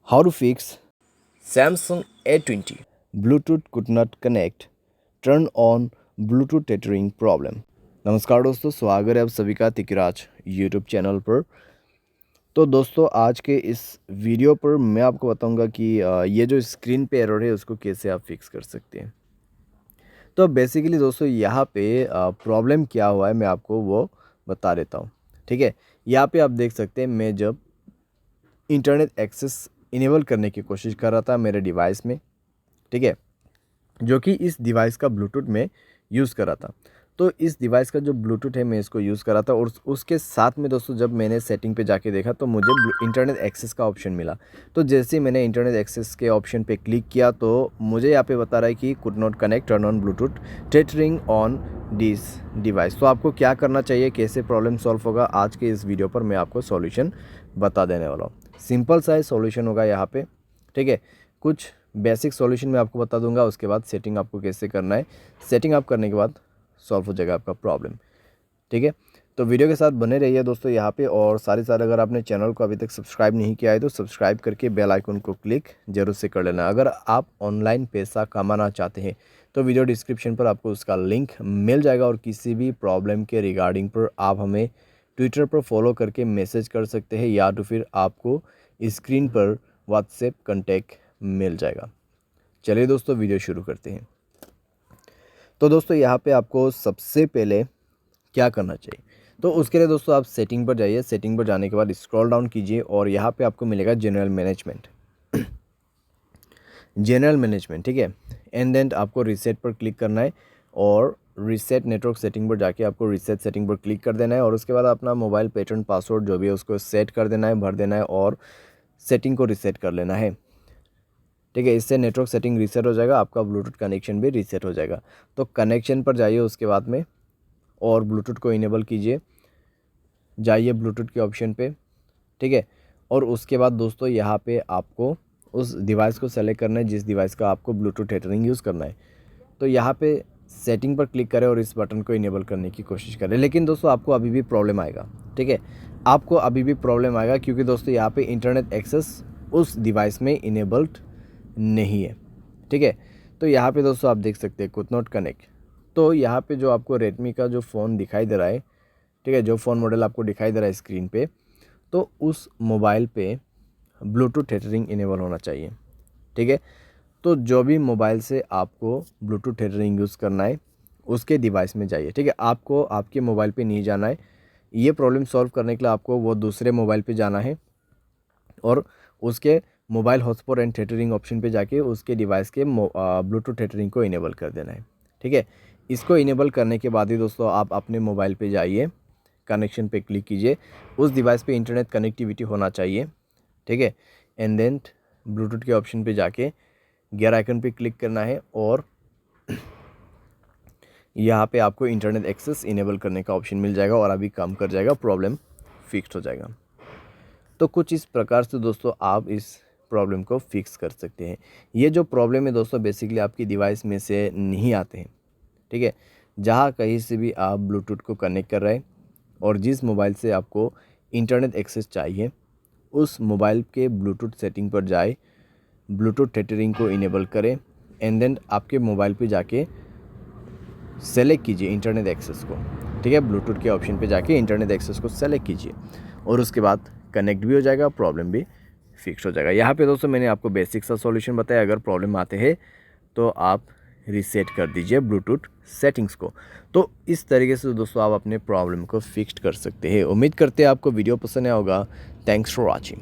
How to fix Samsung A20. Bluetooth could not connect. Turn on Bluetooth tethering problem. नमस्कार दोस्तों, स्वागत है आप सभी का तिकराज यूट्यूब चैनल पर। तो दोस्तों आज के इस वीडियो पर मैं आपको बताऊंगा कि ये जो स्क्रीन पे एरर है उसको कैसे आप फिक्स कर सकते हैं। तो बेसिकली दोस्तों यहाँ पे प्रॉब्लम क्या हुआ है मैं आपको वो बता देता हूँ। ठीक है, यहाँ पे आप देख सकते हैं मैं जब इंटरनेट एक्सेस इनेबल करने की कोशिश कर रहा था मेरे डिवाइस में, ठीक है, जो कि इस डिवाइस का ब्लूटूथ में यूज़ कर रहा था। तो इस डिवाइस का जो ब्लूटूथ है मैं इसको यूज़ कर रहा था और उसके साथ में दोस्तों जब मैंने सेटिंग पे जाके देखा तो मुझे इंटरनेट एक्सेस का ऑप्शन मिला। तो जैसे ही मैंने इंटरनेट एक्सेस के ऑप्शन पे क्लिक किया तो मुझे यहाँ पे बता रहा है कि could not connect, turn on Bluetooth tethering on this device. तो आपको क्या करना चाहिए, कैसे प्रॉब्लम सॉल्व होगा, आज के इस वीडियो पर मैं आपको सॉल्यूशन बता देने वाला हूँ। सिंपल सा सॉल्यूशन होगा यहाँ पे, ठीक है। कुछ बेसिक सॉल्यूशन मैं आपको बता दूंगा, उसके बाद सेटिंग आपको कैसे करना है। सेटिंग आप करने के बाद सॉल्व हो जाएगा आपका प्रॉब्लम, ठीक है। तो वीडियो के साथ बने रहिए दोस्तों यहाँ पे, और साथ अगर आपने चैनल को अभी तक सब्सक्राइब नहीं किया है तो सब्सक्राइब करके बेल आइकन को क्लिक जरूर से कर लेना। अगर आप ऑनलाइन पैसा कमाना चाहते हैं तो वीडियो डिस्क्रिप्शन पर आपको उसका लिंक मिल जाएगा, और किसी भी प्रॉब्लम के रिगार्डिंग पर आप हमें ट्विटर पर फॉलो करके मैसेज कर सकते हैं, या तो फिर आपको स्क्रीन पर व्हाट्सएप कॉन्टैक्ट मिल जाएगा। चलिए दोस्तों वीडियो शुरू करते हैं। तो दोस्तों यहाँ पे आपको सबसे पहले क्या करना चाहिए, तो उसके लिए दोस्तों आप सेटिंग पर जाइए। सेटिंग पर जाने के बाद स्क्रॉल डाउन कीजिए और यहाँ पे आपको मिलेगा जनरल मैनेजमेंट। जनरल मैनेजमेंट, ठीक है। एंड देन आपको रीसेट पर क्लिक करना है और रीसेट नेटवर्क सेटिंग पर जाके आपको रीसेट सेटिंग पर क्लिक कर देना है, और उसके बाद अपना मोबाइल पैटर्न पासवर्ड जो भी है उसको सेट कर देना है, भर देना है और सेटिंग को रीसेट कर लेना है, ठीक है। इससे नेटवर्क सेटिंग रीसेट हो जाएगा, आपका ब्लूटूथ कनेक्शन भी रीसेट हो जाएगा। तो कनेक्शन पर जाइए उसके बाद में और ब्लूटूथ को इनेबल कीजिए, जाइए ब्लूटूथ के ऑप्शन पे, ठीक है। और उसके बाद दोस्तों यहाँ पे आपको उस डिवाइस को सेलेक्ट करना है जिस डिवाइस का आपको ब्लूटूथ टेथरिंग यूज़ करना है। तो यहाँ पे सेटिंग पर क्लिक करें और इस बटन को इनेबल करने की कोशिश करें। लेकिन दोस्तों आपको अभी भी प्रॉब्लम आएगा, ठीक है, आपको अभी भी प्रॉब्लम आएगा, क्योंकि दोस्तों यहाँ पे इंटरनेट एक्सेस उस डिवाइस में इनेबल्ड नहीं है, ठीक है। तो यहाँ पे दोस्तों आप देख सकते हैं कुड नॉट कनेक्ट। तो यहाँ पे जो आपको रेडमी का जो फ़ोन दिखाई दे रहा है, ठीक है, जो फ़ोन मॉडल आपको दिखाई दे रहा है स्क्रीन पे, तो उस मोबाइल पे ब्लूटूथ टेथरिंग इनेबल होना चाहिए, ठीक है। तो जो भी मोबाइल से आपको ब्लूटूथ टेथरिंग यूज़ करना है उसके डिवाइस में जाइए, ठीक है। आपको आपके मोबाइल पे नहीं जाना है। ये प्रॉब्लम सॉल्व करने के लिए आपको वो दूसरे मोबाइल पे जाना है और उसके mobile hotspot and tethering option पे जाके उसके डिवाइस के ब्लूटूथ टेथरिंग को इनेबल कर देना है, ठीक है। इसको इनेबल करने के बाद ही दोस्तों आप अपने मोबाइल पे जाइए, कनेक्शन पे क्लिक कीजिए, उस डिवाइस पे इंटरनेट कनेक्टिविटी होना चाहिए, ठीक है। एंड देन ब्लूटूथ के ऑप्शन पे जाके गियर आइकन पे क्लिक करना है और यहाँ पे आपको इंटरनेट एक्सेस इनेबल करने का ऑप्शन मिल जाएगा और अभी काम कर जाएगा, प्रॉब्लम फिक्स हो जाएगा। तो कुछ इस प्रकार से दोस्तों आप इस प्रॉब्लम को फिक्स कर सकते हैं। ये जो प्रॉब्लम है दोस्तों बेसिकली आपकी डिवाइस में से नहीं आते हैं, ठीक है। जहाँ कहीं से भी आप ब्लूटूथ को कनेक्ट कर रहे हैं और जिस मोबाइल से आपको इंटरनेट एक्सेस चाहिए उस मोबाइल के ब्लूटूथ सेटिंग पर जाए, ब्लूटूथ टेथरिंग को इनेबल करें एंड देन आपके मोबाइल पे जाके सेलेक्ट कीजिए इंटरनेट एक्सेस को, ठीक है। ब्लूटूथ के ऑप्शन पे जाके इंटरनेट एक्सेस को सेलेक्ट कीजिए और उसके बाद कनेक्ट भी हो जाएगा, प्रॉब्लम भी फिक्स हो जाएगा। यहाँ पे दोस्तों मैंने आपको बेसिक सा सॉल्यूशन बताया। अगर प्रॉब्लम आते हैं तो आप रीसेट कर दीजिए ब्लूटूथ सेटिंग्स को। तो इस तरीके से दोस्तों आप अपने प्रॉब्लम को फिक्स कर सकते हैं। उम्मीद करते हैं आपको वीडियो पसंद आया होगा। Thanks for watching.